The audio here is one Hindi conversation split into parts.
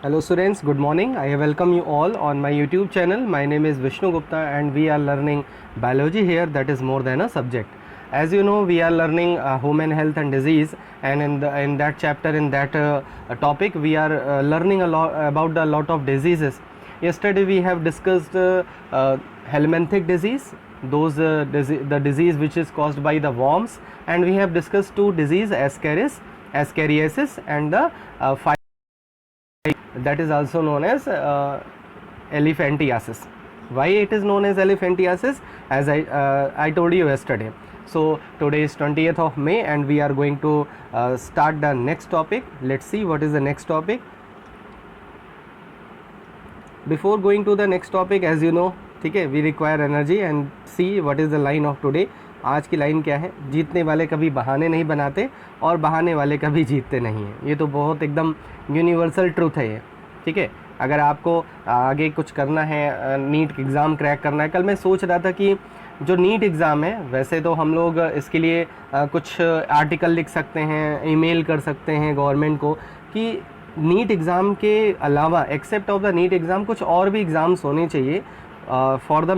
Hello students, good morning. I welcome you all on my YouTube channel. My name is Vishnu Gupta and we are learning biology here, that is more than a subject. As you know, we are learning human health and disease, and in that chapter, in that topic, we are learning a lot about a lot of diseases. Yesterday we have discussed helminthic disease, the disease which is caused by the worms, and we have discussed two disease, ascariasis and the that is also known as elephantiasis. Why it is known as elephantiasis? As I told you yesterday. So today is 20th of May and we are going to start the next topic. Let's see what is the next topic. Before going to the next topic, as you know, ठीक है, we require energy and see what is the line of today. आज की लाइन क्या है? जीतने वाले कभी बहाने नहीं बनाते और बहाने वाले कभी जीतते नहीं हैं. ये तो बहुत एकदम यूनिवर्सल ट्रूथ है ये, ठीक है. अगर आपको आगे कुछ करना है, नीट एग्ज़ाम क्रैक करना है. कल मैं सोच रहा था कि जो नीट एग्ज़ाम है, वैसे तो हम लोग इसके लिए कुछ आर्टिकल लिख सकते हैं, ईमेल कर सकते हैं गवर्नमेंट को कि नीट एग्ज़ाम के अलावा, except of the NEET exam, कुछ और भी एग्ज़ाम्स होने चाहिए फॉर द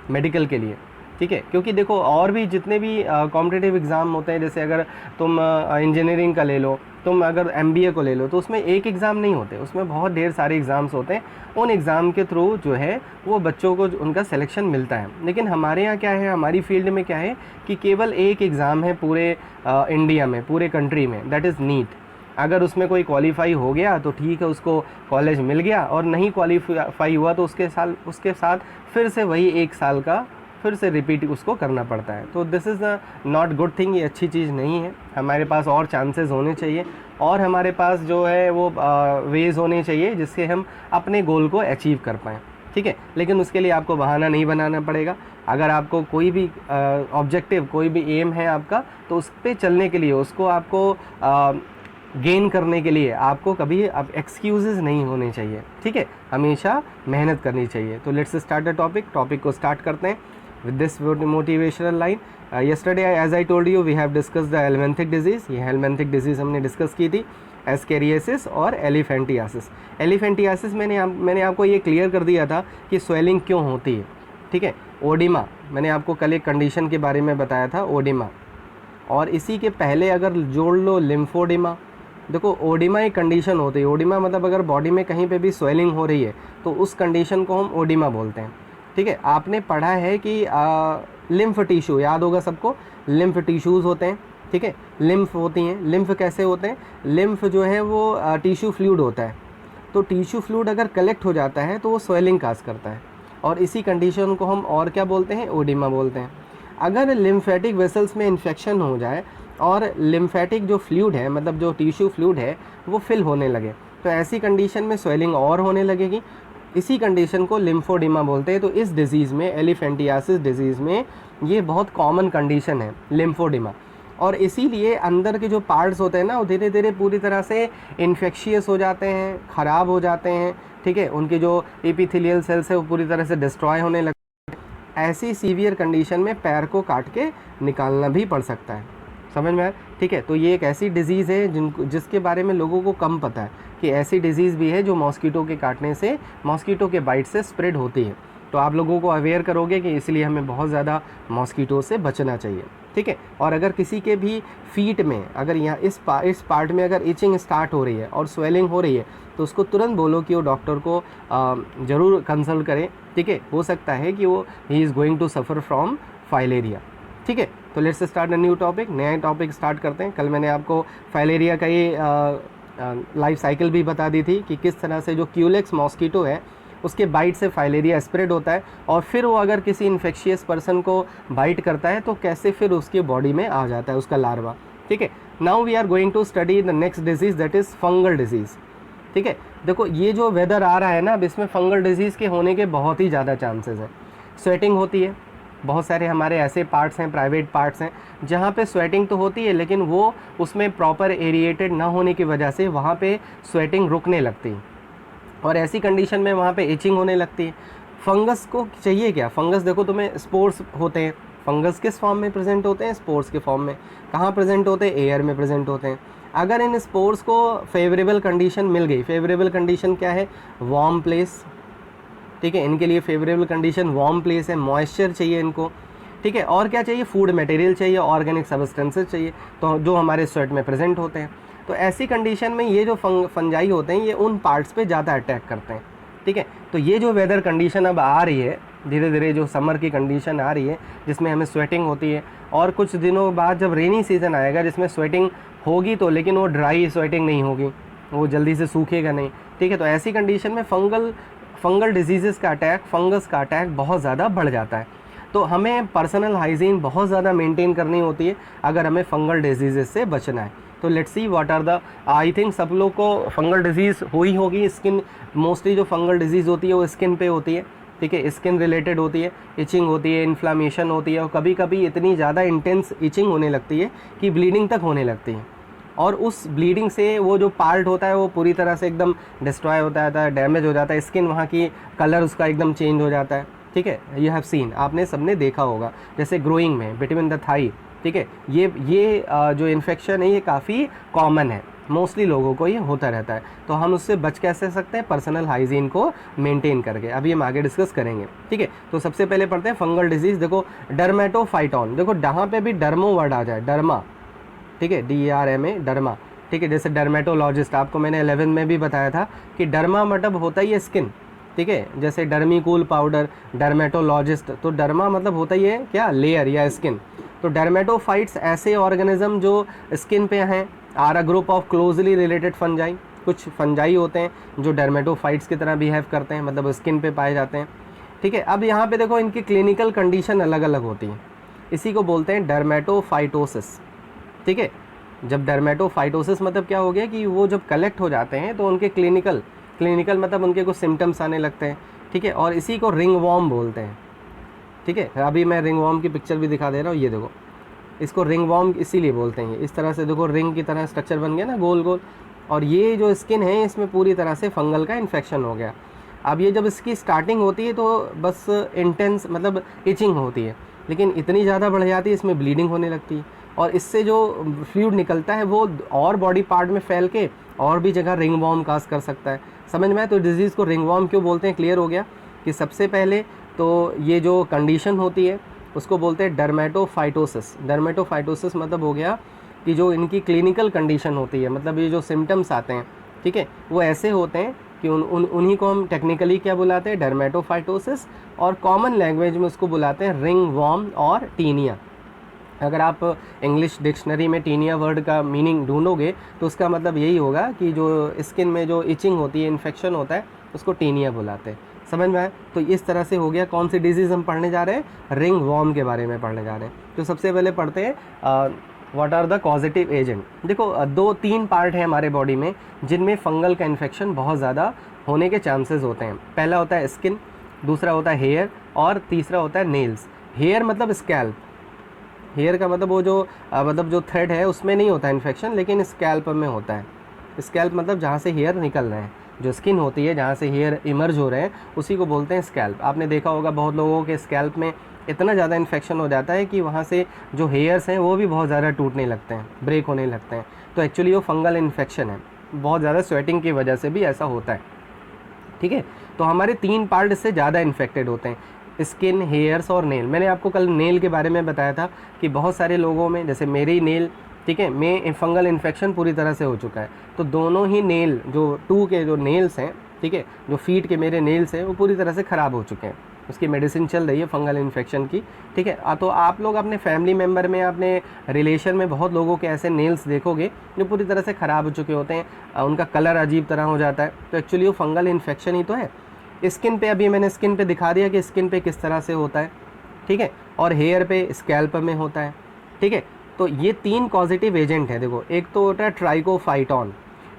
मेडिकल के लिए, ठीक है. क्योंकि देखो, और भी जितने भी कॉम्पिटिटिव एग्ज़ाम होते हैं, जैसे अगर तुम इंजीनियरिंग का ले लो, तुम अगर MBA को ले लो, तो उसमें एक एग्ज़ाम नहीं होते, उसमें बहुत ढेर सारे एग्ज़ाम्स होते हैं. उन एग्ज़ाम के थ्रू जो है वो बच्चों को उनका सिलेक्शन मिलता है. लेकिन हमारे यहाँ क्या है, हमारी फील्ड में क्या है कि केवल एक एग्ज़ाम है पूरे इंडिया में, पूरे कंट्री में, दैट इज़ नीट. अगर उसमें कोई क्वालिफाई हो गया तो ठीक है, उसको कॉलेज मिल गया, और नहीं क्वालिफाई हुआ तो उसके साथ फिर से वही एक साल का फिर से रिपीट उसको करना पड़ता है. तो this is not good thing. ये अच्छी चीज़ नहीं है. हमारे पास और चांसेस होने चाहिए और हमारे पास जो है वो वेज़ होने चाहिए जिससे हम अपने गोल को अचीव कर पाएँ, ठीक है. लेकिन उसके लिए आपको बहाना नहीं बनाना पड़ेगा. अगर आपको कोई भी ऑब्जेक्टिव, कोई भी एम है आपका, तो उस पर चलने के लिए, उसको आपको गेन करने के लिए आपको कभी अब एक्सक्यूज़ेस नहीं होने चाहिए, ठीक है. हमेशा मेहनत करनी चाहिए. तो लेट्स स्टार्ट द टॉपिक को स्टार्ट करते हैं with this motivational line. Yesterday as I told you, we have discussed the helminthic disease. ये helminthic disease हमने डिस्कस की थी, ascariasis और elephantiasis. elephantiasis मैंने आपको ये क्लियर कर दिया था कि स्वेलिंग क्यों होती है, ठीक है. ओडिमा, मैंने आपको कल एक कंडीशन के बारे में बताया था, ओडिमा. और इसी के पहले अगर जोड़ लो लिम्फोडिमा. देखो, ओडिमा एक कंडीशन होती है. ओडिमा मतलब अगर बॉडी में कहीं पे भी स्वेलिंग हो रही है तो उस कंडीशन को हम ओडिमा बोलते हैं, ठीक है. आपने पढ़ा है कि लिम्फ टिश्यू, याद होगा सबको, लिम्फ टिश्यूज़ होते हैं, ठीक है. लिम्फ होती हैं. लिम्फ कैसे होते हैं? लिम्फ जो है वो टिश्यू फ्लूइड होता है. तो टिश्यू फ्लूइड अगर कलेक्ट हो जाता है तो वो स्वेलिंग काज करता है, और इसी कंडीशन को हम और क्या बोलते हैं? ओडिमा बोलते हैं. अगर लिम्फेटिक वेसल्स में इन्फेक्शन हो जाए और लिम्फेटिक जो फ्लूइड है, मतलब जो टिश्यू फ्लूइड है, वो फिल होने लगे, तो ऐसी कंडीशन में स्वेलिंग और होने लगेगी. इसी कंडीशन को लिम्फोडिमा बोलते हैं. तो इस डिज़ीज़ में, एलिफेंटियासिस डिज़ीज़ में, ये बहुत कॉमन कंडीशन है, लिम्फोडिमा. और इसीलिए अंदर के जो पार्ट्स होते हैं ना, वो धीरे धीरे पूरी तरह से इन्फेक्शियस हो जाते हैं, ख़राब हो जाते हैं, ठीक है. उनके जो एपिथेलियल सेल्स है वो पूरी तरह से डिस्ट्रॉय होने लगते हैं. ऐसी सीवियर कंडीशन में पैर को काट के निकालना भी पड़ सकता है. समझ में आया, ठीक है. तो ये एक ऐसी डिज़ीज़ है जिसके बारे में लोगों को कम पता है कि ऐसी डिज़ीज़ भी है जो मॉस्किटो के काटने से, मॉस्किटो के बाइट से स्प्रेड होती है. तो आप लोगों को अवेयर करोगे कि इसलिए हमें बहुत ज़्यादा मॉस्किटो से बचना चाहिए, ठीक है. और अगर किसी के भी फीट में, अगर यहाँ इस पार्ट में अगर इचिंग स्टार्ट हो रही है और स्वेलिंग हो रही है, तो उसको तुरंत बोलो कि वो डॉक्टर को ज़रूर कंसल्ट करें, ठीक है. हो सकता है कि वो ही is going to suffer from filaria, ठीक है. तो let's start a new topic. नया टॉपिक स्टार्ट करते हैं. कल मैंने आपको फाइलेरिया का ये लाइफ साइकिल भी बता दी थी कि किस तरह से जो क्यूलेक्स मॉस्किटो है उसके बाइट से फाइलेरिया स्प्रेड होता है, और फिर वो अगर किसी इन्फेक्शियस पर्सन को बाइट करता है तो कैसे फिर उसकी बॉडी में आ जाता है उसका लार्वा, ठीक है. Now we are going to study the next disease, that is fungal disease, ठीक है. देखो, ये जो वेदर आ रहा है ना, अब इसमें फंगल डिजीज़ के होने के बहुत ही ज़्यादा चांसेस हैं. स्वेटिंग होती है. बहुत सारे हमारे ऐसे पार्ट्स हैं, प्राइवेट पार्ट्स हैं, जहाँ पे स्वेटिंग तो होती है, लेकिन वो उसमें प्रॉपर एरिएटेड ना होने की वजह से वहाँ पे स्वेटिंग रुकने लगती है, और ऐसी कंडीशन में वहाँ पे इचिंग होने लगती है. फंगस को चाहिए क्या? फंगस देखो, तुम्हें स्पोर्स होते हैं. फंगस किस फॉर्म में प्रेजेंट होते हैं? स्पोर्स के फॉर्म में. कहाँ प्रेजेंट होते हैं? एयर में प्रेजेंट होते हैं. अगर इन स्पोर्स को फेवरेबल कंडीशन मिल गई, फेवरेबल कंडीशन क्या है, वार्म प्लेस, ठीक है, इनके लिए फेवरेबल कंडीशन वार्म प्लेस है, मॉइस्चर चाहिए इनको, ठीक है, और क्या चाहिए, फूड मटेरियल चाहिए, ऑर्गेनिक सब्सटेंसेस चाहिए, तो जो हमारे स्वेट में प्रेजेंट होते हैं। तो ऐसी कंडीशन में ये जो फंजाई होते हैं ये उन पार्ट्स पे ज़्यादा अटैक करते हैं, ठीक है। तो ये जो वेदर कंडीशन अब आ रही है धीरे धीरे, जो समर की कंडीशन आ रही है जिसमें हमें स्वेटिंग होती है, और कुछ दिनों बाद जब रेनी सीज़न आएगा जिसमें स्वेटिंग होगी तो, लेकिन वो ड्राई स्वेटिंग नहीं होगी, वो जल्दी से सूखेगा नहीं, ठीक है। तो ऐसी कंडीशन में फंगल डिजीज़ का अटैक, फंगस का अटैक बहुत ज़्यादा बढ़ जाता है। तो हमें पर्सनल हाइजीन बहुत ज़्यादा मेंटेन करनी होती है अगर हमें फंगल डिजीज़ से बचना है। तो let's see what are the, I think सब लोग को फंगल डिजीज़ हुई होगी। स्किन, मोस्टली जो फंगल डिजीज़ होती है वो स्किन पे होती है, ठीक है, स्किन रिलेटेड होती है, इचिंग होती है, इन्फ्लामेशन होती है, और कभी कभी इतनी ज़्यादा इंटेंस इचिंग होने लगती है कि ब्लीडिंग तक होने लगती है, और उस ब्लीडिंग से वो जो पार्ट होता है वो पूरी तरह से एकदम डिस्ट्रॉय होता है, डैमेज हो जाता है, स्किन वहाँ की कलर उसका एकदम चेंज हो जाता है, ठीक है। यू हैव सीन, आपने सबने देखा होगा, जैसे ग्रोइंग में बिटवीन द थाई, ठीक है, ये जो इन्फेक्शन है ये काफ़ी कॉमन है, मोस्टली लोगों को ये होता रहता है। तो हम उससे बच कैसे सकते हैं, पर्सनल हाइजीन को मेंटेन करके, अभी हम आगे डिस्कस करेंगे, ठीक है। तो सबसे पहले पढ़ते हैं फंगल डिजीज़। देखो डर्मेटोफाइटॉन, देखो जहाँ पे भी डर्मो वर्ड आ जाए, डर्मा, ठीक है, DERMA, डर्मा, ठीक है। जैसे डर्मेटोलॉजिस्ट, आपको मैंने 11 में भी बताया था कि डर्मा मतलब होता ही है स्किन, ठीक है। जैसे डर्मीकूल पाउडर, डर्मेटोलॉजिस्ट, तो डर्मा मतलब होता ही है क्या, लेयर या स्किन। तो डर्मेटोफाइट्स ऐसे ऑर्गेनिज्म जो स्किन पे हैं, are a group of closely related fungi. कुछ फंजाई होते हैं जो डर्मेटोफाइट्स की तरह बिहेव करते हैं, मतलब स्किन पे पाए जाते हैं, ठीक है। अब यहाँ पे देखो इनकी क्लिनिकल कंडीशन अलग अलग होती है, इसी को बोलते हैं डर्मेटोफाइटोसिस, ठीक है। जब डर्मेटोफाइटोसिस मतलब क्या हो गया कि वो जब कलेक्ट हो जाते हैं तो उनके क्लिनिकल मतलब उनके कुछ सिम्टम्स आने लगते हैं, ठीक है, और इसी को रिंग वॉर्म बोलते हैं, ठीक है। अभी मैं रिंग वॉर्म की पिक्चर भी दिखा दे रहा हूँ, ये देखो, इसको रिंग वॉर्म इसीलिए बोलते हैं, इस तरह से देखो रिंग की तरह स्ट्रक्चर बन गया ना, गोल गोल, और ये जो स्किन है इसमें पूरी तरह से फंगल का इन्फेक्शन हो गया। अब ये जब इसकी स्टार्टिंग होती है तो बस इंटेंस मतलब इचिंग होती है, लेकिन इतनी ज़्यादा बढ़ जाती है इसमें ब्लीडिंग होने लगती है, और इससे जो फ्लूइड निकलता है वो और बॉडी पार्ट में फैल के और भी जगह रिंग वॉर्म काज कर सकता है। समझ में आया? तो डिजीज़ को रिंग वॉर्म क्यों बोलते हैं, क्लियर हो गया कि सबसे पहले तो ये जो कंडीशन होती है उसको बोलते हैं डर्मेटोफाइटोसिस। डर्मेटोफाइटोसिस मतलब हो गया कि जो इनकी क्लिनिकल कंडीशन होती है, मतलब ये जो सिम्टम्स आते हैं, ठीक है, वो ऐसे होते हैं कि उन्हीं को हम टेक्निकली क्या बुलाते हैं, डर्मेटोफाइटोसिस, और कॉमन लैंग्वेज में उसको बुलाते हैं रिंग वॉर्म और टीनिया। अगर आप इंग्लिश डिक्शनरी में टीनिया वर्ड का मीनिंग ढूंढोगे तो उसका मतलब यही होगा कि जो स्किन में जो इचिंग होती है, इन्फेक्शन होता है, उसको टीनिया बुलाते हैं। समझ में आया? तो इस तरह से हो गया। कौन सी डिजीज़ हम पढ़ने जा रहे हैं, रिंग वॉर्म के बारे में पढ़ने जा रहे हैं। तो सबसे पहले पढ़ते हैं what are the causative agent. देखो 2-3 पार्ट है हमारे बॉडी में जिनमें फंगल का इन्फेक्शन बहुत ज़्यादा होने के चांसेस होते हैं। पहला होता है स्किन, दूसरा होता है हेयर, और तीसरा होता है नेल्स। हेयर मतलब स्कैल्प, हेयर का मतलब वो जो मतलब जो थ्रेड है उसमें नहीं होता है इन्फेक्शन, लेकिन स्कैल्प में होता है। स्कैल्प मतलब जहाँ से हेयर निकल रहे हैं, जो स्किन होती है जहाँ से हेयर इमर्ज हो रहे हैं, उसी को बोलते हैं स्कैल्प। आपने देखा होगा बहुत लोगों के स्कैल्प में इतना ज़्यादा इन्फेक्शन हो जाता है कि वहाँ से जो हेयर्स हैं वो भी बहुत ज़्यादा टूटने लगते हैं, ब्रेक होने लगते हैं। तो एक्चुअली वो फंगल इन्फेक्शन है, बहुत ज़्यादा स्वेटिंग की वजह से भी ऐसा होता है, ठीक है। तो हमारे 3 पार्ट इससे ज़्यादा इन्फेक्टेड होते हैं, स्किन, हेयर्स और नेल। मैंने आपको कल नेल के बारे में बताया था कि बहुत सारे लोगों में, जैसे मेरे ही नेल, ठीक है, में फंगल इन्फेक्शन पूरी तरह से हो चुका है। तो दोनों ही नेल, जो 2 के जो नेल्स हैं, ठीक है, जो फीट के मेरे नेल्स हैं वो पूरी तरह से ख़राब हो चुके हैं। उसकी मेडिसिन चल रही है फंगल इन्फेक्शन की, ठीक है। तो आप लोग अपने फैमिली मेम्बर में, अपने रिलेशन में बहुत लोगों के ऐसे नेल्स देखोगे जो पूरी तरह से ख़राब हो चुके होते हैं, उनका कलर अजीब तरह हो जाता है। तो एक्चुअली वो फंगल इन्फेक्शन ही तो है। स्किन पे अभी मैंने स्किन पे दिखा दिया कि स्किन पे किस तरह से होता है, ठीक है, और हेयर पे, स्कैल्प में होता है, ठीक है। तो ये 3 पॉजिटिव एजेंट हैं। देखो एक तो होता है ट्राइकोफाइटॉन।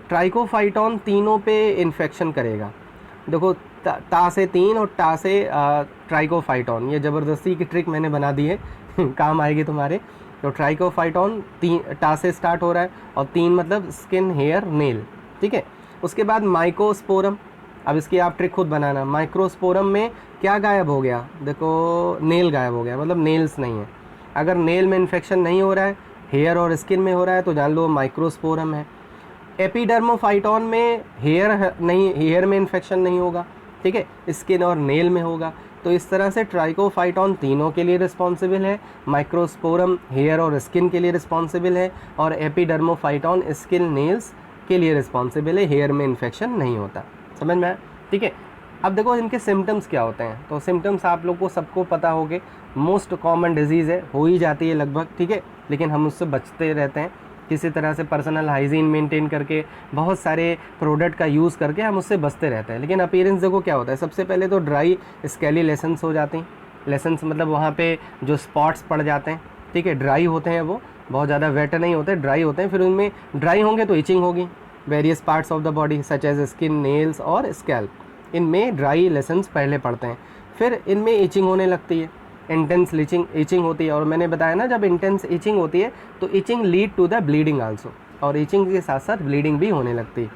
ट्राइकोफाइटॉन तीनों पे इन्फेक्शन करेगा। देखो ता से 3 और टा से ट्राइकोफाइटॉन, ये ज़बरदस्ती की ट्रिक मैंने बना दी है काम आएगी तुम्हारे। तो ट्राइकोफाइटॉन 3 टा से स्टार्ट हो रहा है, और 3 मतलब स्किन, हेयर, नेल, ठीक है। उसके बाद माइकोस्पोरम। अब इसकी आप ट्रिक खुद बनाना। माइक्रोस्पोरम में क्या गायब हो गया, देखो नेल गायब हो गया, मतलब नेल्स नहीं है। अगर नेल में इन्फेक्शन नहीं हो रहा है हेयर और स्किन में हो रहा है तो जान लो माइक्रोस्पोरम है। एपिडर्मोफाइटॉन में हेयर में इन्फेक्शन नहीं होगा, ठीक है, स्किन और नेल में होगा। तो इस तरह से ट्राइकोफाइटॉन तीनों के लिए रिस्पॉन्सिबल है, माइक्रोस्पोरम हेयर और स्किन के लिए रिस्पॉन्सिबल है, और एपिडर्मोफाइटॉन स्किन नेल्स के लिए रिस्पॉन्सिबल है, हेयर में इन्फेक्शन नहीं होता। समझ में आया? ठीक है। अब देखो इनके सिम्टम्स क्या होते हैं। तो सिम्टम्स आप लोग को सबको पता होंगे, मोस्ट कॉमन डिजीज़ है, हो ही जाती है लगभग, ठीक है, लेकिन हम उससे बचते रहते हैं किसी तरह से, पर्सनल हाइजीन मेंटेन करके, बहुत सारे प्रोडक्ट का यूज़ करके हम उससे बचते रहते हैं। लेकिन अपीयरेंस देखो क्या होता है, सबसे पहले तो ड्राई स्केली लेसन्स हो जाती हैं। लेसन्स मतलब वहाँ पे जो स्पॉट्स पड़ जाते हैं, ठीक है, ड्राई होते हैं, वो बहुत ज़्यादा वेट नहीं होते, ड्राई होते हैं। फिर उनमें ड्राई होंगे तो इचिंग होगी various parts of the body such as skin, nails और स्कैल्प, इनमें ड्राई लेसन्स पहले पड़ते हैं। फिर इनमें इचिंग होने लगती है, इंटेंस इचिंग होती है। और मैंने बताया ना, जब इंटेंस इचिंग होती है तो itching lead to the bleeding also, और इचिंग के साथ साथ ब्लीडिंग भी होने लगती है।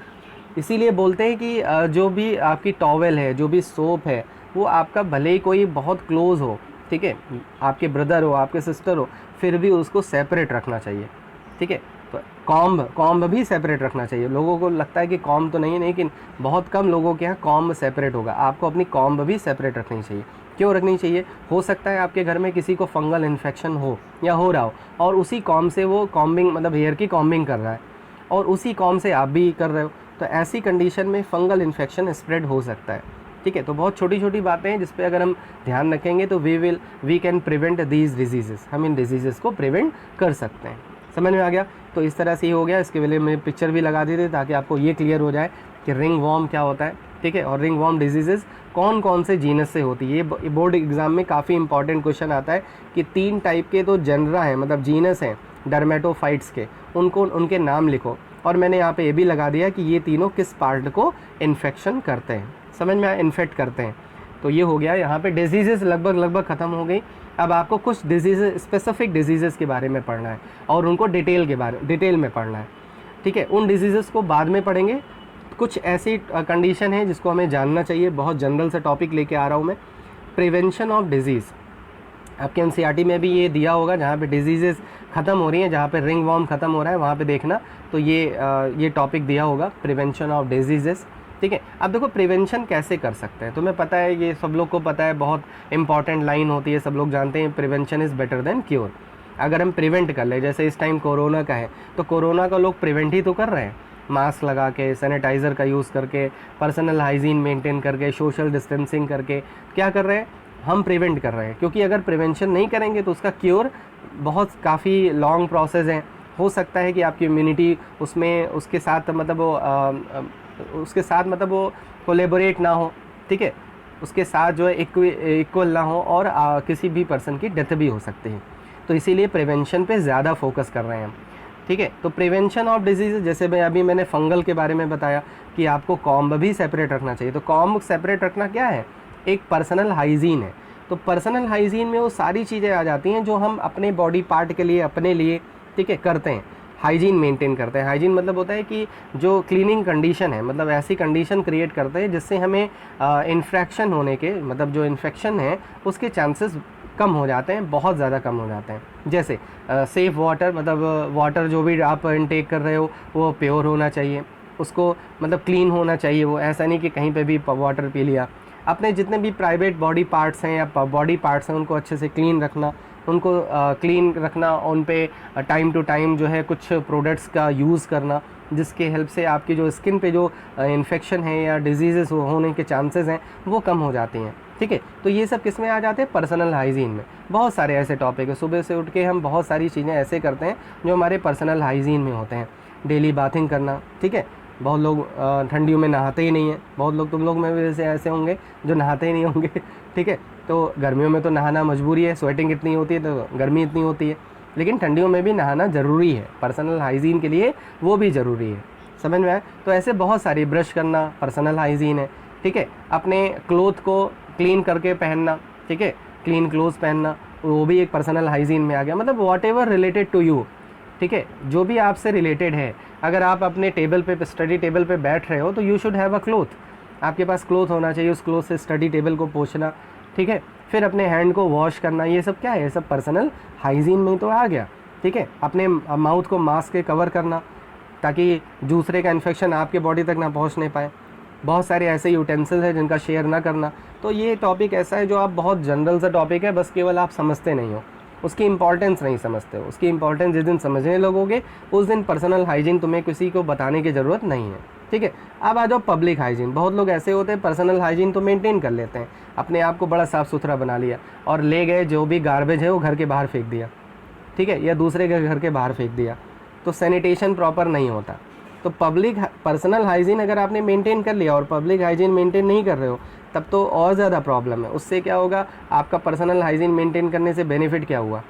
इसीलिए बोलते हैं कि जो भी आपकी टॉवेल है, जो भी सोप है, वो आपका भले ही कोई बहुत क्लोज हो, ठीक है, आपके ब्रदर हो, आपके सिस्टर हो, फिर भी उसको सेपरेट रखना चाहिए, ठीक है। तो कॉम्ब भी सेपरेट रखना चाहिए। लोगों को लगता है कि कॉम्ब तो नहीं है, लेकिन बहुत कम लोगों के यहाँ कॉम्ब सेपरेट होगा। आपको अपनी कॉम्ब भी सेपरेट रखनी चाहिए। क्यों रखनी चाहिए? हो सकता है आपके घर में किसी को फंगल इन्फेक्शन हो या हो रहा हो, और उसी कॉम्ब से वो कॉम्बिंग मतलब हेयर की कॉम्बिंग कर रहा है, और उसी कॉम्ब से आप भी कर रहे हो, तो ऐसी कंडीशन में फंगल इन्फेक्शन स्प्रेड हो सकता है, ठीक है। तो बहुत छोटी छोटी बातें हैं जिस पे अगर हम ध्यान रखेंगे तो we can prevent these diseases, हम इन डिजीज़ेस को प्रिवेंट कर सकते हैं। समझ में आ गया? तो इस तरह से ही हो गया। इसके लिए मैं पिक्चर भी लगा दी थी ताकि आपको ये क्लियर हो जाए कि रिंग वॉर्म क्या होता है, ठीक है, और रिंग वॉर्म डिजीज़ेस कौन कौन से जीनस से होती है। ये बोर्ड एग्जाम में काफ़ी इंपॉर्टेंट क्वेश्चन आता है कि 3 टाइप के तो जनरा हैं, मतलब जीनस हैं डर्मेटोफाइट्स के, उनके नाम लिखो। और मैंने यहाँ पे ये भी लगा दिया कि ये तीनों किस पार्ट को इन्फेक्शन करते हैं, समझ में आया, इन्फेक्ट करते हैं। तो ये हो गया। यहाँ पे डिजीज़ेस लगभग ख़त्म हो गई। अब आपको कुछ डिजीज़ स्पेसिफिक डिजीज़ेस के बारे में पढ़ना है और उनको डिटेल में पढ़ना है, ठीक है। उन डिजीज़ेस को बाद में पढ़ेंगे। कुछ ऐसी कंडीशन है जिसको हमें जानना चाहिए। बहुत जनरल सा टॉपिक लेके आ रहा हूँ मैं, प्रिवेंशन ऑफ डिजीज़। आपके एनसीईआरटी में भी ये दिया होगा, जहाँ पे डिजीज़ेस ख़त्म हो रही हैं, जहाँ पे रिंग वॉर्म ख़त्म हो रहा है, वहाँ पे देखना। तो ये टॉपिक दिया होगा, प्रिवेंशन ऑफ डिजीज़ेस, ठीक है। अब देखो प्रिवेंशन कैसे कर सकते हैं। तुम्हें पता है, ये सब लोग को पता है, बहुत इंपॉर्टेंट लाइन होती है, सब लोग जानते हैं, prevention is better than cure. अगर हम प्रिवेंट कर ले, जैसे इस टाइम कोरोना का है, तो कोरोना का लोग प्रिवेंट ही तो कर रहे हैं, मास्क लगा के, सैनिटाइज़र का यूज़ करके, पर्सनल हाइजीन मेंटेन करके, सोशल डिस्टेंसिंग करके, क्या कर रहे हैं, हम प्रिवेंट कर रहे हैं। क्योंकि अगर प्रिवेंशन नहीं करेंगे तो उसका क्योर बहुत काफ़ी लॉन्ग प्रोसेस है। हो सकता है कि आपकी इम्यूनिटी उसमें उसके साथ मतलब वो कोलेबोरेट ना हो, ठीक है, उसके साथ जो है इक्वल ना हो, और किसी भी पर्सन की डेथ भी हो सकती है। तो इसीलिए प्रिवेंशन पे ज़्यादा फोकस कर रहे हैं हम, ठीक है। तो प्रिवेंशन ऑफ डिजीज़, जैसे मैंने फंगल के बारे में बताया कि आपको कॉम्ब भी सेपरेट रखना चाहिए। तो कॉम्ब सेपरेट रखना क्या है? एक पर्सनल हाइजीन है। तो पर्सनल हाइजीन में वो सारी चीज़ें आ जाती हैं जो हम अपने बॉडी पार्ट के लिए, अपने लिए, ठीक है, करते हैं, हाइजीन मेंटेन करते हैं। हाइजीन मतलब होता है कि जो क्लीनिंग कंडीशन है, मतलब ऐसी कंडीशन क्रिएट करते हैं जिससे हमें इन्फेक्शन होने के, मतलब जो इन्फेक्शन है उसके चांसेस कम हो जाते हैं, बहुत ज़्यादा कम हो जाते हैं। जैसे सेफ़ वाटर, मतलब वाटर जो भी आप इनटेक कर रहे हो वो प्योर होना चाहिए, उसको मतलब क्लीन होना चाहिए। वो ऐसा नहीं कि कहीं पे भी वाटर पी लिया। अपने जितने भी प्राइवेट बॉडी पार्ट्स हैं या बॉडी पार्ट्स हैं उनको अच्छे से क्लीन रखना, उन पे टाइम टू टाइम जो है कुछ प्रोडक्ट्स का यूज़ करना, जिसके हेल्प से आपकी जो स्किन पे जो इन्फेक्शन है या डिजीज़ेस होने के चांसेस हैं वो कम हो जाती हैं, ठीक है। तो ये सब किस में आ जाते हैं? पर्सनल हाइजीन में। बहुत सारे ऐसे टॉपिक है, सुबह से उठ के हम बहुत सारी चीज़ें ऐसे करते हैं जो हमारे पर्सनल हाइजीन में होते हैं। डेली बाथिंग करना, ठीक है। बहुत लोग ठंडियों में नहाते ही नहीं हैं, बहुत लोग, तुम लोग में भी जैसे ऐसे होंगे जो नहाते ही नहीं होंगे, ठीक है। तो गर्मियों में तो नहाना मजबूरी है, स्वेटिंग इतनी होती है तो गर्मी इतनी होती है, लेकिन ठंडियों में भी नहाना ज़रूरी है, पर्सनल हाइजीन के लिए वो भी ज़रूरी है। समझ में आए? तो ऐसे बहुत सारी, ब्रश करना पर्सनल हाइजीन है, ठीक है। अपने क्लोथ को क्लीन करके पहनना, ठीक है, क्लीन क्लोथ्स पहनना, वो भी एक पर्सनल हाइजीन में आ गया। मतलब whatever related to you, ठीक है, जो भी आपसे रिलेटेड है। अगर आप अपने टेबल पे, स्टडी टेबल पे बैठ रहे हो तो you should have a cloth, आपके पास क्लोथ होना चाहिए, उस क्लोथ से स्टडी टेबल को पोंछना, ठीक है। फिर अपने हैंड को वॉश करना, ये सब क्या है? ये सब पर्सनल हाइजीन में तो आ गया। ठीक है, अपने माउथ को मास्क के कवर करना ताकि दूसरे का इन्फेक्शन आपके बॉडी तक ना पहुंच नहीं पाए। बहुत सारे ऐसे यूटेंसिल्स हैं जिनका शेयर ना करना। तो ये टॉपिक ऐसा है जो आप बहुत जनरल सा टॉपिक है, बस केवल आप समझते नहीं हो, उसकी इंपॉर्टेंस नहीं समझते हो। उसकी इंपॉर्टेंस जिस दिन समझने लगोगे उस दिन पर्सनल हाइजीन तुम्हें किसी को बताने की ज़रूरत नहीं है। ठीक है, अब आ जाओ पब्लिक हाइजीन। बहुत लोग ऐसे होते हैं पर्सनल हाइजीन तो मेंटेन कर लेते हैं, अपने आप को बड़ा साफ़ सुथरा बना लिया और ले गए जो भी गार्बेज है वो घर के बाहर फेंक दिया, ठीक है, या दूसरे के घर के बाहर फेंक दिया, तो सैनिटेशन प्रॉपर नहीं होता। तो पब्लिक पर्सनल हाइजीन अगर आपने मेंटेन कर लिया और पब्लिक हाइजीन मेंटेन नहीं कर रहे हो तब तो और ज़्यादा प्रॉब्लम है। उससे क्या होगा, आपका पर्सनल हाइजीन मेंटेन करने से बेनिफिट क्या हुआ?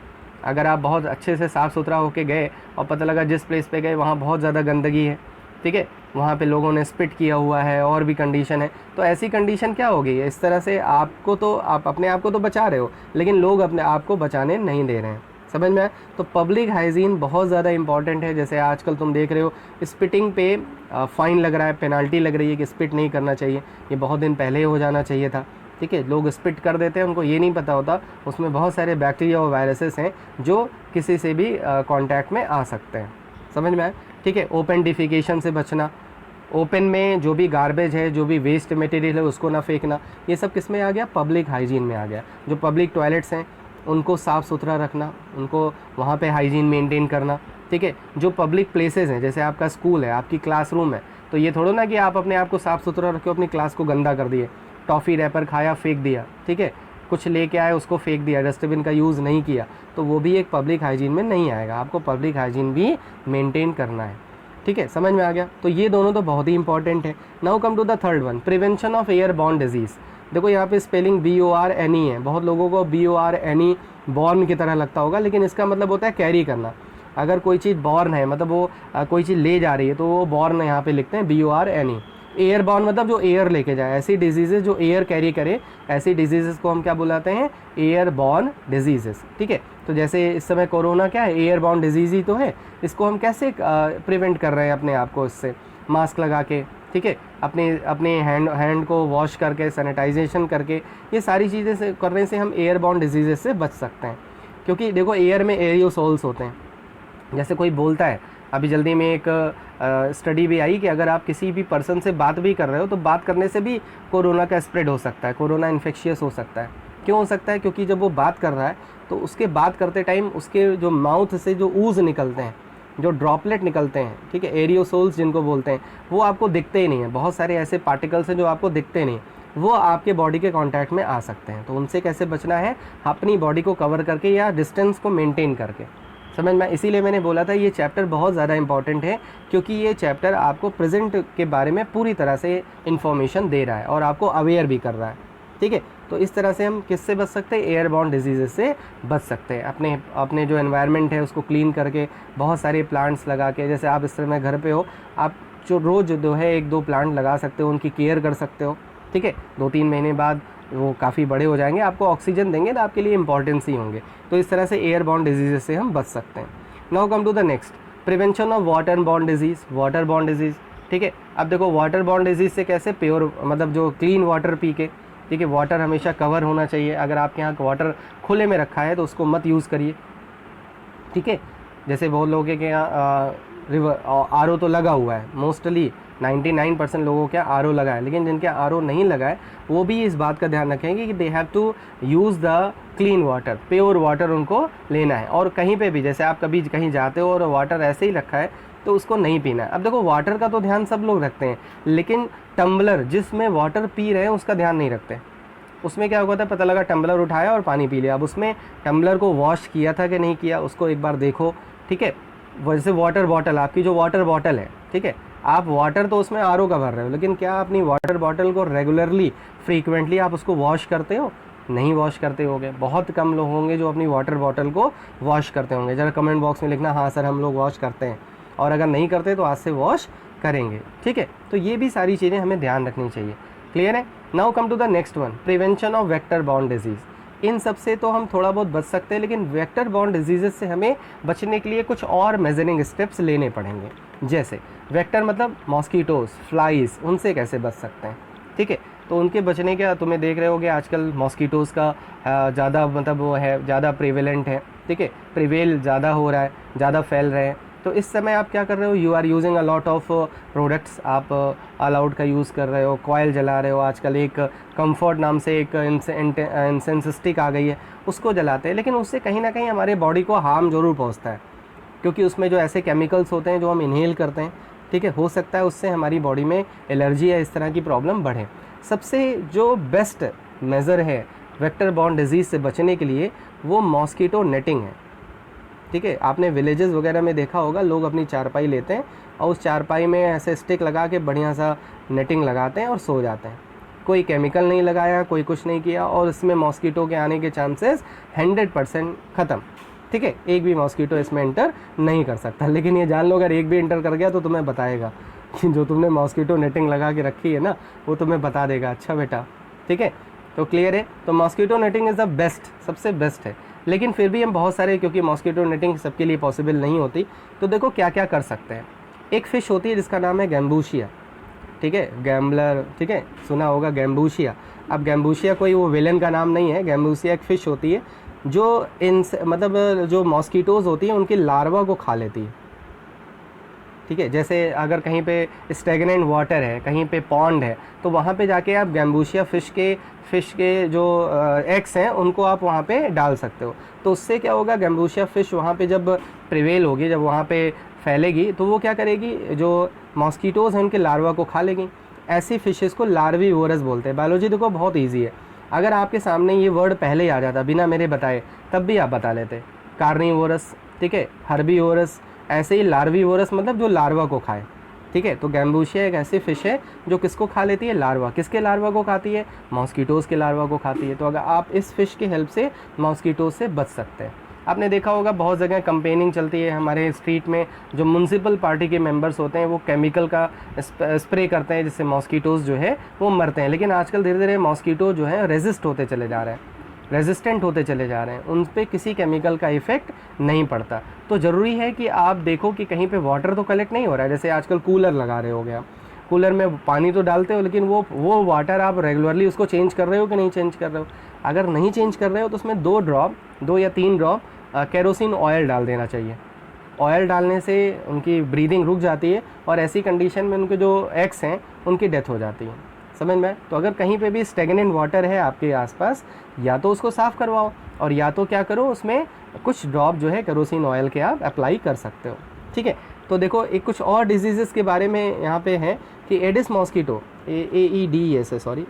अगर आप बहुत अच्छे से साफ़ सुथरा होके गए और पता लगा जिस प्लेस पे गए वहाँ बहुत ज़्यादा गंदगी है, ठीक है, वहाँ पे लोगों ने स्पिट किया हुआ है और भी कंडीशन है, तो ऐसी कंडीशन क्या होगी? इस तरह से आपको तो आप अपने आप को तो बचा रहे हो लेकिन लोग अपने आप को बचाने नहीं दे रहे हैं। समझ में आया? तो पब्लिक हाइजीन बहुत ज़्यादा इंपॉर्टेंट है। जैसे आजकल तुम देख रहे हो स्पिटिंग पे फ़ाइन लग रहा है, पेनल्टी लग रही है कि स्पिट नहीं करना चाहिए। ये बहुत दिन पहले हो जाना चाहिए था, ठीक है। लोग स्पिट कर देते हैं, उनको ये नहीं पता होता उसमें बहुत सारे बैक्टीरिया और वायरसेस हैं जो किसी से भी कांटेक्ट में आ सकते हैं। समझ में आया? ठीक है। ओपन डिफिकेशन से बचना, ओपन में जो भी गार्बेज है, जो भी वेस्ट मटेरियल है उसको ना फेंकना, ये सब किस में आ गया? पब्लिक हाइजीन में आ गया। जो पब्लिक टॉयलेट्स हैं उनको साफ़ सुथरा रखना, उनको वहाँ पे हाइजीन मेंटेन करना, ठीक है। जो पब्लिक प्लेसेस हैं जैसे आपका स्कूल है, आपकी क्लासरूम है, तो ये थोड़ा ना कि आप अपने आप को साफ़ सुथरा रखो, अपनी क्लास को गंदा कर दिए, टॉफ़ी रैपर खाया फेंक दिया, ठीक है, कुछ लेके आए उसको फेंक दिया, डस्टबिन का यूज़ नहीं किया, तो वो भी एक पब्लिक हाइजीन में नहीं आएगा। आपको पब्लिक हाइजीन भी मेंटेन करना है, ठीक है। समझ में आ गया? तो ये दोनों तो बहुत ही इंपॉर्टेंट है। Now come to the third one, prevention of airborne disease. देखो यहाँ पे स्पेलिंग BORNE है। बहुत लोगों को BORNE बॉर्न की तरह लगता होगा, लेकिन इसका मतलब होता है कैरी करना। अगर कोई चीज़ बॉर्न है मतलब वो कोई चीज़ ले जा रही है तो वो बॉर्न यहाँ पे लिखते हैं BORNE। एयर बॉर्न मतलब जो एयर लेके जाए, ऐसी डिजीज़ेज जो एयर कैरी करे, ऐसी डिजीज़ेज को हम क्या बुलाते हैं? एयर बॉर्न डिजीज़ेज, ठीक है। तो जैसे इस समय कोरोना क्या है? एयर बॉर्न डिजीज़ ही तो है। इसको हम कैसे प्रिवेंट कर रहे हैं अपने आप को? इससे मास्क लगा के, ठीक है, अपने हैंड को वॉश करके, सैनिटाइजेशन करके, ये सारी चीज़ें से करने से हम एयर बॉर्न डिजीज़ेज से बच सकते हैं। क्योंकि देखो एयर में एरियोसोल्स होते हैं। जैसे कोई बोलता है, अभी जल्दी में एक स्टडी भी आई कि अगर आप किसी भी पर्सन से बात भी कर रहे हो तो बात करने से भी कोरोना का स्प्रेड हो सकता है, कोरोना इन्फेक्शियस हो सकता है। क्यों हो सकता है? क्योंकि जब वो बात कर रहा है तो उसके बात करते टाइम उसके जो माउथ से जो ऊज़ निकलते हैं, जो ड्रॉपलेट निकलते हैं, ठीक है, एरियोसोल्स जिनको बोलते हैं, वो आपको दिखते ही नहीं है। बहुत सारे ऐसे पार्टिकल्स हैं जो आपको दिखते नहीं, वो आपके बॉडी के कांटेक्ट में आ सकते हैं। तो उनसे कैसे बचना है? अपनी बॉडी को कवर करके या डिस्टेंस को मेंटेन करके। समझ में? इसीलिए मैंने बोला था ये चैप्टर बहुत ज़्यादा इंपॉर्टेंट है, क्योंकि ये चैप्टर आपको प्रेजेंट के बारे में पूरी तरह से इन्फॉर्मेशन दे रहा है और आपको अवेयर भी कर रहा है, ठीक है। तो इस तरह से हम किससे बच सकते हैं? एयरबॉर्न डिजीज़ेस से बच सकते हैं। अपने जो एनवायरनमेंट है उसको क्लीन करके, बहुत सारे प्लांट्स लगा के, जैसे आप इस समय घर पे हो, आप जो रोज़ जो है 1-2 प्लांट लगा सकते हो, उनकी केयर कर सकते हो, ठीक है। 2-3 महीने बाद वो काफ़ी बड़े हो जाएंगे, आपको ऑक्सीजन देंगे तो आपके लिए इंपॉर्टेंस ही होंगे। तो इस तरह से एयरबॉर्न डिजीज़ेस से हम बच सकते हैं। Now come to the next, prevention of waterborne disease. Waterborne disease, ठीक है। अब देखो वाटर बॉर्न डिजीज़ से कैसे? प्योर मतलब जो क्लीन वाटर पी के, ठीक है, वाटर हमेशा कवर होना चाहिए। अगर आपके यहाँ वाटर खुले में रखा है तो उसको मत यूज़ करिए, ठीक है। जैसे बहुत लोगों के यहाँ रिवर RO तो लगा हुआ है, मोस्टली 99% लोगों के यहाँ RO लगा है, लेकिन जिनके RO नहीं लगा है वो भी इस बात का ध्यान रखेंगे कि they have to use the clean water, pure water उनको लेना है। और कहीं पे भी जैसे आप कभी कहीं जाते हो और वाटर ऐसे ही रखा है तो उसको नहीं पीना है। अब देखो वाटर का तो ध्यान सब लोग रखते हैं, लेकिन टम्बलर जिसमें वाटर पी रहे हैं उसका ध्यान नहीं रखते। उसमें क्या होता है? पता लगा टम्बलर उठाया और पानी पी लिया। अब उसमें टम्बलर को वॉश किया था कि नहीं किया, उसको एक बार देखो, ठीक है। वैसे वाटर बॉटल, आपकी जो वाटर बॉटल है, ठीक है, आप वाटर तो उसमें RO का भर रहे हो, लेकिन क्या अपनी वाटर बॉटल को रेगुलरली, फ्रीक्वेंटली आप उसको वॉश करते हो? नहीं वॉश करते होंगे। बहुत कम लोग होंगे जो अपनी वाटर बॉटल को वॉश करते होंगे। ज़रा कमेंट बॉक्स में लिखना, हाँ सर हम लोग वॉश करते हैं, और अगर नहीं करते तो आज से वॉश करेंगे, ठीक है। तो ये भी सारी चीज़ें हमें ध्यान रखनी चाहिए। क्लियर है? Now come to the next one, prevention of vector borne disease. इन सब से तो हम थोड़ा बहुत बच सकते हैं, लेकिन वेक्टर बॉर्न डिजीज़ से हमें बचने के लिए कुछ और मेजरिंग स्टेप्स लेने पड़ेंगे। जैसे वेक्टर मतलब मॉस्किटोज़, फ्लाइज, उनसे कैसे बच सकते हैं, ठीक है। तो उनके बचने के तुम्हें देख रहे होगे आजकल मॉस्किटोज़ का ज़्यादा मतलब वो है, ज़्यादा प्रिवेलेंट है, ठीक है, प्रिवेल ज़्यादा हो रहा है, ज़्यादा फैल रहे हैं। तो इस समय आप क्या कर रहे हो, you are using a lot of products, आप ऑल आउट का यूज़ कर रहे हो, कॉयल जला रहे हो, आजकल एक कंफर्ट नाम से एक इंसेंस स्टिक आ गई है, उसको जलाते हैं, लेकिन उससे कहीं ना कहीं हमारे बॉडी को हार्म ज़रूर पहुंचता है, क्योंकि उसमें जो ऐसे केमिकल्स होते हैं जो हम इनहेल करते हैं, ठीक है, हो सकता है उससे हमारी बॉडी में एलर्जी या इस तरह की प्रॉब्लम बढ़े। सबसे जो बेस्ट मेज़र है वेक्टर बॉर्न डिजीज़ से बचने के लिए वो मॉस्किटो नेटिंग है, ठीक है। आपने विलेजेस वगैरह में देखा होगा, लोग अपनी चारपाई लेते हैं और उस चारपाई में ऐसे स्टिक लगा के बढ़िया सा नेटिंग लगाते हैं और सो जाते हैं, कोई केमिकल नहीं लगाया, कोई कुछ नहीं किया, और इसमें मॉस्किटो के आने के चांसेस 100% ख़त्म, ठीक है। एक भी मॉस्किटो इसमें इंटर नहीं कर सकता। लेकिन ये जान लो अगर एक भी इंटर कर गया तो तुम्हें बताएगा कि जो तुमने मॉस्किटो नेटिंग लगा के रखी है ना, वो तुम्हें बता देगा, अच्छा बेटा, ठीक है। तो क्लियर है, तो mosquito netting is the best, सबसे बेस्ट है। लेकिन फिर भी हम बहुत सारे, क्योंकि मॉस्किटो नेटिंग सबके लिए पॉसिबल नहीं होती, तो देखो क्या क्या कर सकते हैं। एक फ़िश होती है जिसका नाम है गैम्बूशिया, ठीक है, गैम्बलर, ठीक है, सुना होगा गैम्बूशिया। अब गैम्बूशिया कोई वो विलन का नाम नहीं है, गैम्बूशिया एक फ़िश होती है जो मतलब जो मॉस्किटोज़ होती हैं उनकी लार्वा को खा लेती है, ठीक है। जैसे अगर कहीं पे स्टेगनेंट वाटर है, कहीं पे पॉन्ड है, तो वहाँ पे जाके आप गैम्बूशिया फ़िश के जो एग्स हैं उनको आप वहाँ पे डाल सकते हो। तो उससे क्या होगा, गैम्बूशिया फ़िश वहाँ पे जब प्रिवेल होगी, जब वहाँ पे फैलेगी, तो वो क्या करेगी, जो मॉस्किटोज़ हैं उनके लार्वा को खा लेगी। ऐसी फ़िशेज़ को लार्वीवोरस बोलते हैं। बायोलॉजी देखो बहुत ईजी है, अगर आपके सामने ये वर्ड पहले ही आ जाता बिना मेरे बताए, तब भी आप बता लेते, कार्निवोरस, ठीक है, हर्बीवोरस, ऐसे ही लार्वीवोरस मतलब जो लार्वा को खाए, ठीक है। तो गैम्बूशिया एक ऐसी फ़िश है जो किसको खा लेती है, लार्वा। किसके लार्वा को खाती है, मॉस्किटोज़ के लार्वा को खाती है। तो अगर आप इस फ़िश की हेल्प से मॉस्किटोज़ से बच सकते हैं। आपने देखा होगा बहुत जगह कंपेनिंग चलती है हमारे स्ट्रीट में, जो म्यूनसिपल पार्टी के मेंबर्स होते हैं वो केमिकल का स्प्रे करते हैं जिससे मॉस्किटोज़ जो है वो मरते हैं। लेकिन आजकल धीरे धीरे मॉस्किटो जो है रेजिस्ट होते चले जा रहे हैं, रेजिस्टेंट होते चले जा रहे हैं, उन पे किसी केमिकल का इफ़ेक्ट नहीं पड़ता। तो ज़रूरी है कि आप देखो कि कहीं पे वाटर तो कलेक्ट नहीं हो रहा है। जैसे आजकल कूलर लगा रहे हो गया, कूलर में पानी तो डालते हो, लेकिन वो वाटर आप रेगुलरली उसको चेंज कर रहे हो कि नहीं चेंज कर रहे हो। अगर नहीं चेंज कर रहे हो तो उसमें 2 या 3 ड्रॉप केरोसिन ऑयल डाल देना चाहिए। ऑयल डालने से उनकी ब्रीदिंग रुक जाती है और ऐसी कंडीशन में उनके जो एग्स हैं उनकी डेथ हो जाती है, समझ में। तो अगर कहीं पे भी स्टेगनेंट वाटर है आपके आसपास, या तो उसको साफ़ करवाओ और या तो क्या करो, उसमें कुछ ड्रॉप जो है केरोसिन ऑयल के आप अप्लाई कर सकते हो, ठीक है। तो देखो एक कुछ और डिजीज़ के बारे में यहाँ पे है कि एडिस मॉस्किटो, AEDES है, सॉरी,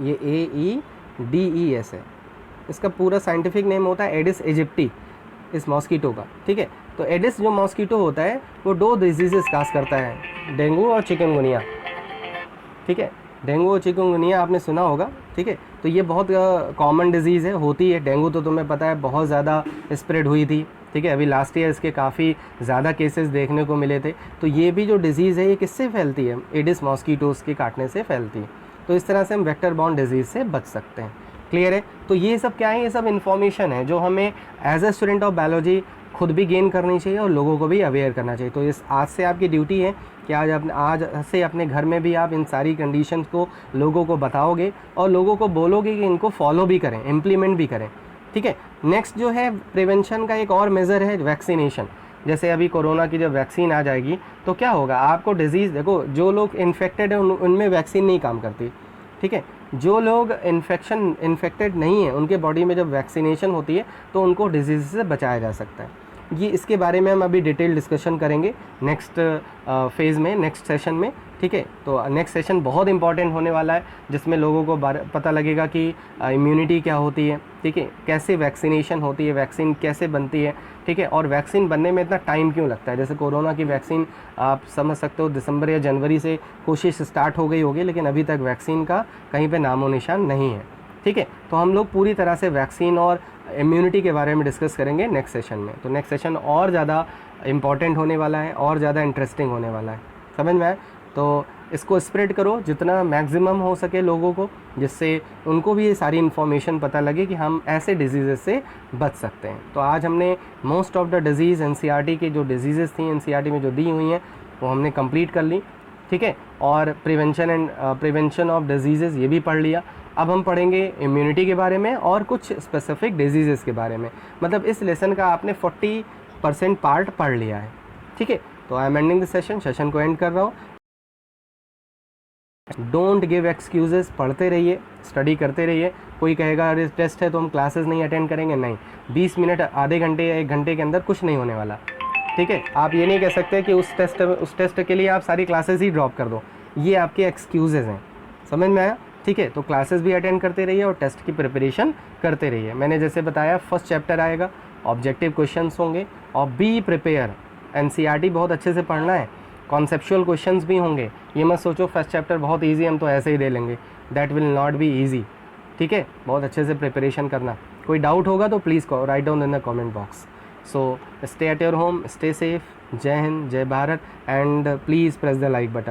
ये AEDES है, इसका पूरा साइंटिफिक नेम होता है एडिस एजिप्टी, इस मॉस्किटो का, ठीक है। तो एडिस जो मॉस्किटो होता है वो 2 डिजीज़ेस काज करता है, डेंगू और चिकनगुनिया, ठीक है। डेंगू और चिकनगुनिया आपने सुना होगा, ठीक है। तो ये बहुत कॉमन डिजीज़ है, होती है। डेंगू तो तुम्हें पता है बहुत ज़्यादा स्प्रेड हुई थी, ठीक है, अभी लास्ट ईयर इसके काफ़ी ज़्यादा केसेस देखने को मिले थे। तो ये भी जो डिज़ीज़ है ये किससे फैलती है, एडिस मॉस्किटोज़ के काटने से फैलती है। तो इस तरह से हम वेक्टर बॉर्न डिजीज़ से बच सकते हैं, क्लियर है। तो ये सब क्या है, ये सब इन्फॉर्मेशन है जो हमें as a student of biology खुद भी गेन करनी चाहिए और लोगों को भी अवेयर करना चाहिए। तो इस आज से आपकी ड्यूटी है कि आज से अपने घर में भी आप इन सारी कंडीशंस को लोगों को बताओगे और लोगों को बोलोगे कि इनको फॉलो भी करें, इम्प्लीमेंट भी करें, ठीक है। नेक्स्ट जो है प्रिवेंशन का एक और मेज़र है वैक्सीनेशन। जैसे अभी कोरोना की जब वैक्सीन आ जाएगी तो क्या होगा, आपको डिजीज़, देखो जो लोग इन्फेक्टेड हैं उनमें वैक्सीन नहीं काम करती, ठीक है। जो लोग इन्फेक्टेड नहीं है उनके बॉडी में जब वैक्सीनेशन होती है तो उनको डिजीज़ से बचाया जा सकता है। ये इसके बारे में हम अभी डिटेल डिस्कशन करेंगे नेक्स्ट फेज़ में, नेक्स्ट सेशन में, ठीक है। तो नेक्स्ट सेशन बहुत इंपॉर्टेंट होने वाला है जिसमें लोगों को पता लगेगा कि इम्यूनिटी क्या होती है, ठीक है, कैसे वैक्सीनेशन होती है, वैक्सीन कैसे बनती है, ठीक है, और वैक्सीन बनने में इतना टाइम क्यों लगता है। जैसे कोरोना की वैक्सीन आप समझ सकते हो दिसंबर या जनवरी से कोशिश स्टार्ट हो गई होगी, लेकिन अभी तक वैक्सीन का कहीं पे नामो निशान नहीं है, ठीक है। तो हम लोग पूरी तरह से वैक्सीन और इम्यूनिटी के बारे में डिस्कस करेंगे नेक्स्ट सेशन में। तो नेक्स्ट सेशन और ज़्यादा इम्पॉर्टेंट होने वाला है और ज़्यादा इंटरेस्टिंग होने वाला है, समझ में आए। तो इसको स्प्रेड करो जितना मैक्सिमम हो सके लोगों को, जिससे उनको भी ये सारी इन्फॉर्मेशन पता लगे कि हम ऐसे डिजीज़ से बच सकते हैं। तो आज हमने most of the disease NCERT की जो डिजीज़ थी NCERT में जो दी हुई हैं वो हमने कंप्लीट कर ली, ठीक है, और प्रिवेंशन ऑफ डिजीज़ ये भी पढ़ लिया। अब हम पढ़ेंगे इम्यूनिटी के बारे में और कुछ स्पेसिफिक डिजीज़ के बारे में। मतलब इस लेसन का आपने 40% पार्ट पढ़ लिया है, ठीक है। तो I am ending the session को एंड कर रहा हूँ। डोंट गिव एक्सक्यूजेस, पढ़ते रहिए, स्टडी करते रहिए। कोई कहेगा अरे टेस्ट है तो हम क्लासेस नहीं अटेंड करेंगे, नहीं, 20 मिनट, आधे घंटे या 1 घंटे के अंदर कुछ नहीं होने वाला, ठीक है। आप ये नहीं कह सकते कि उस टेस्ट के लिए आप सारी क्लासेस ही ड्रॉप कर दो, ये आपके एक्सक्यूजेज़ हैं, समझ में आया, ठीक है। तो क्लासेस भी अटेंड करते रहिए और टेस्ट की प्रिपरेशन करते रहिए। मैंने जैसे बताया फर्स्ट चैप्टर आएगा, ऑब्जेक्टिव क्वेश्चंस होंगे, और बी प्रिपेयर, एनसीईआरटी बहुत अच्छे से पढ़ना है, कॉन्सेप्चुअल क्वेश्चंस भी होंगे। ये मत सोचो फर्स्ट चैप्टर बहुत इजी हम तो ऐसे ही दे लेंगे, that will not be easy, ठीक है। बहुत अच्छे से प्रिपरेशन करना। कोई डाउट होगा तो please write down in the comment box. So stay at your home, stay safe, जय हिंद, जय Bharat, and please press the like button.